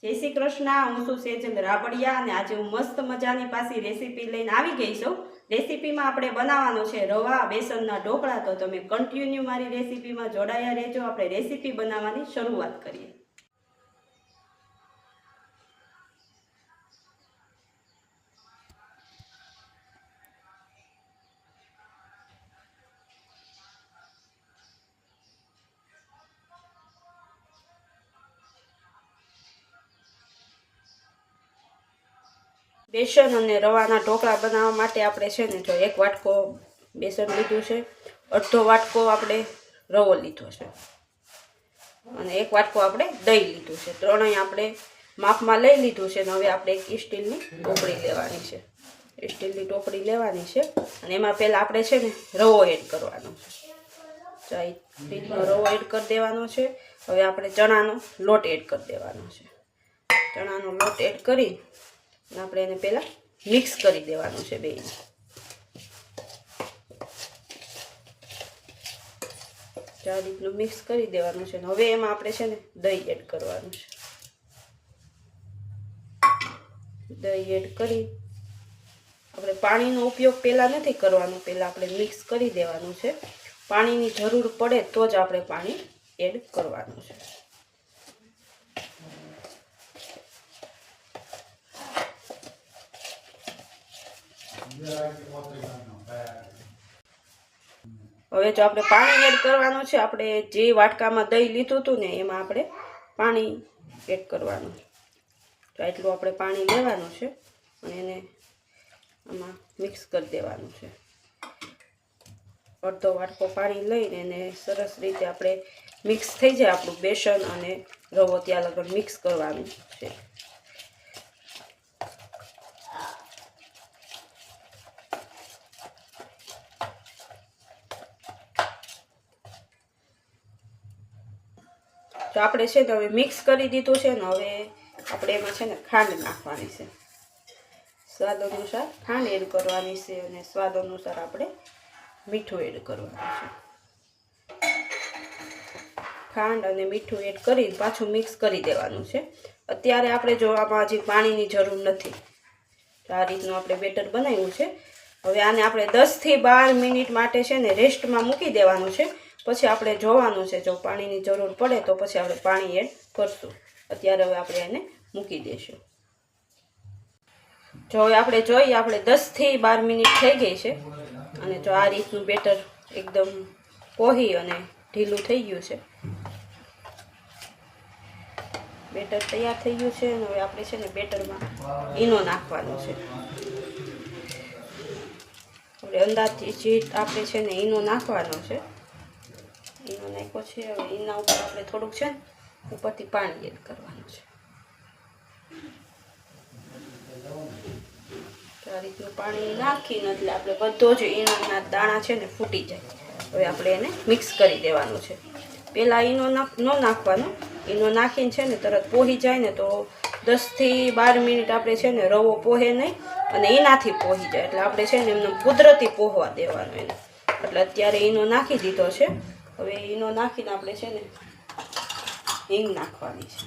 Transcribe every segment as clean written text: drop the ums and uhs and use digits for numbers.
જય શ્રી કૃષ્ણ। હું છું સેજલ રાબડિયા અને આજે હું મસ્ત મજાની પાછી રેસીપી લઈને આવી ગઈ છું। રેસીપીમાં આપણે બનાવવાનો છે રવા બેસનના ઢોકળા। તો તમે કન્ટિન્યુ મારી રેસીપીમાં જોડાયા રહેજો। આપણે રેસીપી બનાવવાની શરૂઆત કરીએ। बेसन અને રવાના ઢોકળા બનાવવા માટે આપણે છે ને જો એક વાટકો બેસન લીધું છે, અડધો વાટકો આપણે રવો લીધો છે અને એક વાટકો આપણે દહીં લીધું છે। ત્રણેય આપણે માપમાં લઈ લીધું છે। હવે આપણે એક સ્ટીલની ટોપરી લેવાની છે। સ્ટીલની ટોપરી લેવાની છે અને એમાં પહેલાં આપણે છે ને રવો એડ કરવાનો છે। ચાઈ સ્ટીલનો રવો એડ કરી દેવાનો છે। હવે આપણે ચણાનો લોટ એડ કરી દેવાનો છે। ચણાનો લોટ એડ કરી આપણે એને પહેલાં મિક્સ કરી દેવાનું છે બેને। આ રીતનું મિક્સ કરી દેવાનું છે। હવે એમાં આપણે છે ને દહીં એડ કરવાનું છે। દહીં એડ કરી આપણે પાણીનો ઉપયોગ પહેલાં નથી કરવાનો, પહેલાં આપણે મિક્સ કરી દેવાનું છે। પાણીની જરૂર પડે તો જ આપણે પાણી એડ કરવાનું છે। હવે જો આપણે પાણી એડ કરવાનું છે, આપણે જે વાટકામાં દહીં લીધું હતું ને એમાં આપણે પાણી એડ કરવાનું છે। તો એટલું આપણે પાણી લેવાનું છે અને એને આમાં મિક્સ કરી દેવાનું છે। અડધો વાટકો પાણી લઈને એને સરસ રીતે આપણે મિક્સ થઈ જાય આપણું બેસન અને રવો ત્યાં લગન મિક્સ કરવાનું છે। તો આપણે છે ને હવે મિક્સ કરી દીધું છે ને હવે આપણે એમાં છે ને ખાંડ નાખવાની છે। સ્વાદ અનુસાર ખાંડ એડ કરવાની છે અને સ્વાદ અનુસાર આપણે મીઠું એડ કરવાનું છે। ખાંડ અને મીઠું એડ કરી પાછું મિક્સ કરી દેવાનું છે। અત્યારે આપણે જો આમાં હજી પાણીની જરૂર નથી। તો આ રીતનું આપણે બેટર બનાવ્યું છે। હવે આને આપણે 10 થી 12 મિનિટ માટે છે ને રેસ્ટમાં મૂકી દેવાનું છે। પછી આપણે જોવાનું છે, જો પાણીની જરૂર પડે તો પછી આપણે પાણી એડ કરશું। અત્યારે હવે આપણે એને મૂકી દઈશું। જો હવે આપણે જોઈએ આપણે 10 થી 12 મિનિટ થઈ ગઈ છે અને જો આ રીતનું બેટર એકદમ પોહી અને ઢીલું થઈ ગયું છે। બેટર તૈયાર થઈ ગયું છે અને હવે આપણે છે ને બેટરમાં ઈનો નાખવાનો છે। આપણે અંદાજથી આપણે છે ને ઈનો નાખવાનો છે। ઈનો નાખ્યો છે। હવે ઈના ઉપર આપણે થોડુંક છે ને ઉપરથી પાણી એડ કરવાનું છે। આ રીતનું પાણી નાખીને એટલે આપણે બધો જ ઈનાના દાણા છે ને ફૂટી જાય। હવે આપણે એને મિક્સ કરી દેવાનું છે। પહેલાં ઈનો ન નાખવાનો, ઈનો નાખીને છે ને તરત પોહી જાય ને તો 10 થી 12 મિનિટ આપણે છે ને રવો પોહે નહીં અને ઈનાથી પોહી જાય। એટલે આપણે છે ને એમને કુદરતી પોહવા દેવાનું એને। એટલે અત્યારે ઈનો નાખી દીધો છે। હવે ઈનો નાખીને આપણે છે ને હિંગ નાખવાની છે।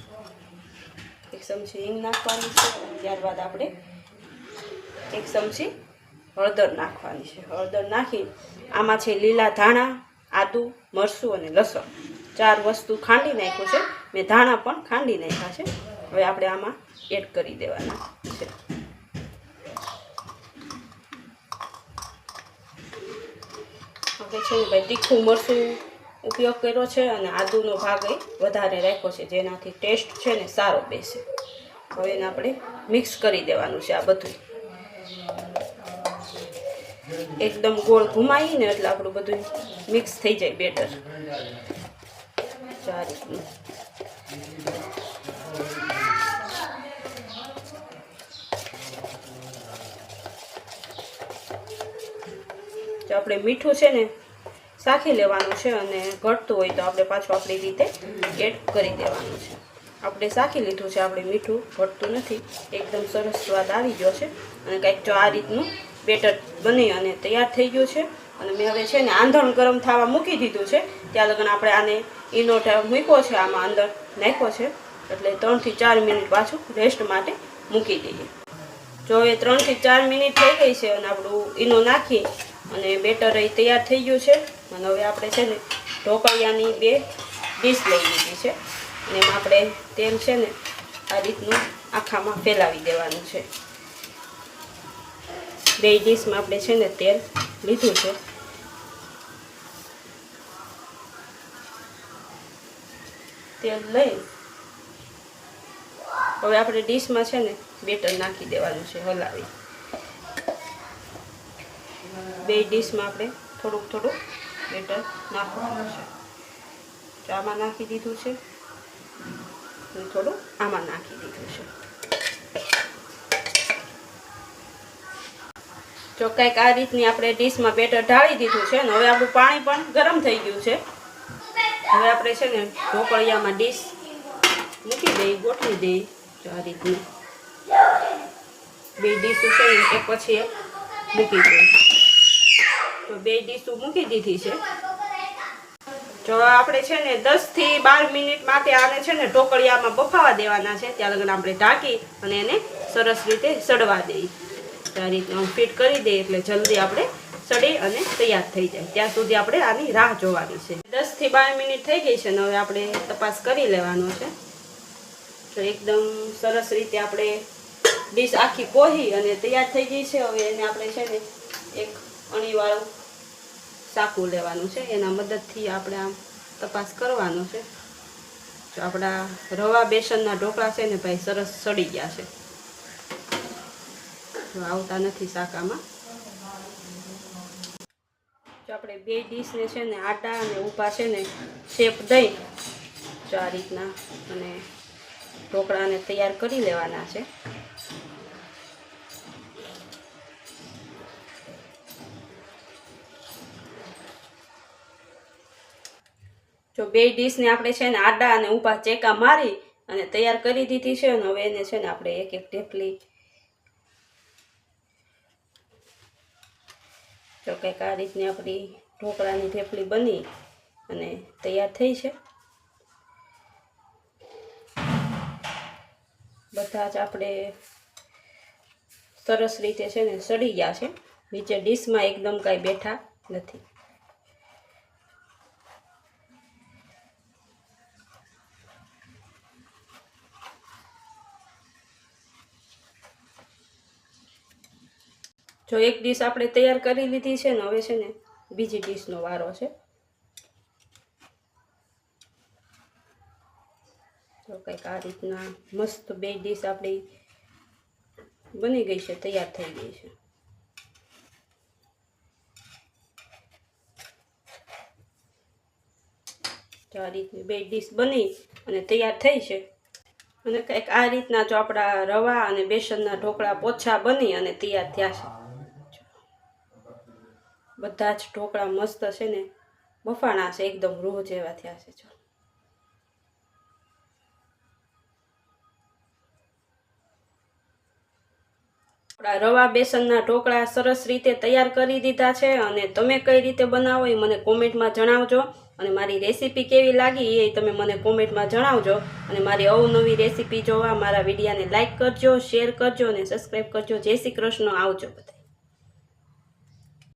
1 ચમચી હિંગ નાખવાની છે। ત્યારબાદ આપણે 1 ચમચી હળદર નાખવાની છે। હળદર નાખી આમાં છે લીલા ધાણા, આદુ, મરચું અને લસણ 4 વસ્તુ ખાંડી નાખ્યું છે। મેં ધાણા પણ ખાંડી નાખ્યા છે। હવે આપણે આમાં એડ કરી દેવાના છે। હવે છે ને ભાઈ તીખું મરચું ઉપયોગ કર્યો છે અને આદુનો ભાગ એ વધારે રાખ્યો છે, જેનાથી ટેસ્ટ છે ને સારો બેસે। હવે એને આપણે મિક્સ કરી દેવાનું છે। આ બધું એકદમ ગોળ ઘુમાવીને એટલે આપણું બધું મિક્સ થઈ જાય બેટર। આ રીતનું જો આપણે મીઠું છે ને સાખી લેવાનું છે અને ઘટતું હોય તો આપણે પાછું આપણી રીતે એડ કરી દેવાનું છે। આપણે સાખી લીધું છે, આપણે મીઠું ઘટતું નથી, એકદમ સરસ સ્વાદ આવી ગયો છે અને કંઈક જો આ રીતનું બેટર બની અને તૈયાર થઈ ગયું છે। અને મેં હવે છે ને આંધણ ગરમ થવા મૂકી દીધું છે। ત્યાં લગન આપણે આને ઈનો મૂક્યો છે, આમાં અંદર નાખ્યો છે એટલે 3 થી 4 મિનિટ પાછું રેસ્ટ માટે મૂકી દઈએ. જો હવે 3 થી 4 મિનિટ થઈ ગઈ છે અને આપણું ઈનો નાખી અને બેટર એ તૈયાર થઈ ગયું છે. અને હવે આપણે છે ને ઢોકળિયાની 2 ડીશ લઈ લીધી છે અને એમાં આપણે તેલ છે ને આ રીતનું આખામાં ફેલાવી દેવાનું છે. 2 ડીશમાં આપણે છે ને તેલ લીધું છે. તેલ લઈ હવે આપણે ડીશમાં છે ને બેટર નાખી દેવાનું છે હલાવી. 2 ડીશમાં આપણે થોડુંક બેટર નાખવાનું છે. આમાં નાખી દીધું છે અને થોડું આમાં નાખી દીધું છે. જો કંઈક આ રીતની આપણે ડીશમાં બેટર ઢાળી દીધું છે અને હવે આપણું પાણી પણ ગરમ થઈ ગયું છે. હવે આપણે છે ને ઢોકળિયામાં ડીશ મૂકી દઈએ, ગોઠવી દઈએ. જો આ રીતની 2 ડીશો છે ને એક પછી એક મૂકી દઈએ. તો 2 ડીશો મૂકી દીધી છે. જો આપણે છે ને 10 થી 12 મિનિટ માટે આને છે ને ઢોકળિયામાં બફાવા દેવાના છે. ત્યાં લગન આપણે ઢાંકી અને એને સરસ રીતે સડવા દઈએ. આ રીતના ફિટ કરી દઈએ એટલે જલ્દી આપણે સડી અને તૈયાર થઈ જાય. ત્યાં સુધી આપણે આની રાહ જોવાની છે. 10 થી 12 મિનિટ થઈ ગઈ છે ને હવે આપણે તપાસ કરી લેવાનો છે. તો એકદમ સરસ રીતે આપણે ડીશ આખી પોહી અને તૈયાર થઈ ગઈ છે. હવે એને આપણે છે ને એક અણીવાળું સાકું લેવાનું છે. એના મદદથી આપણે આમ તપાસ કરવાનો છે. જો આપણા રવા બેસનના ઢોકળા છે ને ભાઈ સરસ સડી ગયા છે. જો આવતા નથી સાકામાં. જો આપણે 2 ડીશને છે ને આટા અને ઊભા છે ને શેપ દઈ જો આ રીતના અને ઢોકળાને તૈયાર કરી લેવાના છે. જો 2 ડીશને આપણે છે ને આડા અને ઊભા ચેકા મારી અને તૈયાર કરી દીધી છે. અને હવે એને છે ને આપણે એક ઢેફલી જો કંઈક આ રીતની આપણી ઢોકળાની ઢેફલી બની અને તૈયાર થઈ છે. બધા જ આપણે સરસ રીતે છે ને સડી ગયા છે. નીચે ડીશમાં એકદમ કાંઈ બેઠા નથી. જો એક ડીશ આપણે તૈયાર કરી લીધી છે ને હવે છે ને બીજી ડીશનો વારો છે. તો કંઈક આ રીતના મસ્ત 2 ડીશ આપણી બની ગઈ છે, તૈયાર થઈ ગઈ છે. તો આ રીતની 2 ડીશ બની અને તૈયાર થઈ છે. અને કંઈક આ રીતના જો આપણા રવા અને બેસનના ઢોકળા પોચા બની અને તૈયાર થયા છે. બધા જ ઢોકળા મસ્ત છે ને બફાણા છે, એકદમ રૂહ જેવા થયા છે. જો આપણા રવા બેસનના ઢોકળા સરસ રીતે તૈયાર કરી દીધા છે. અને તમે કઈ રીતે બનાવો એ મને કોમેન્ટમાં જણાવજો. અને મારી રેસીપી કેવી લાગી એ તમે મને કોમેન્ટમાં જણાવજો. અને મારી અવનવી રેસીપી જોવા મારા વિડીયોને લાઈક કરજો, શેર કરજો અને સબસ્ક્રાઈબ કરજો. જય શ્રી કૃષ્ણ. આવજો બધા.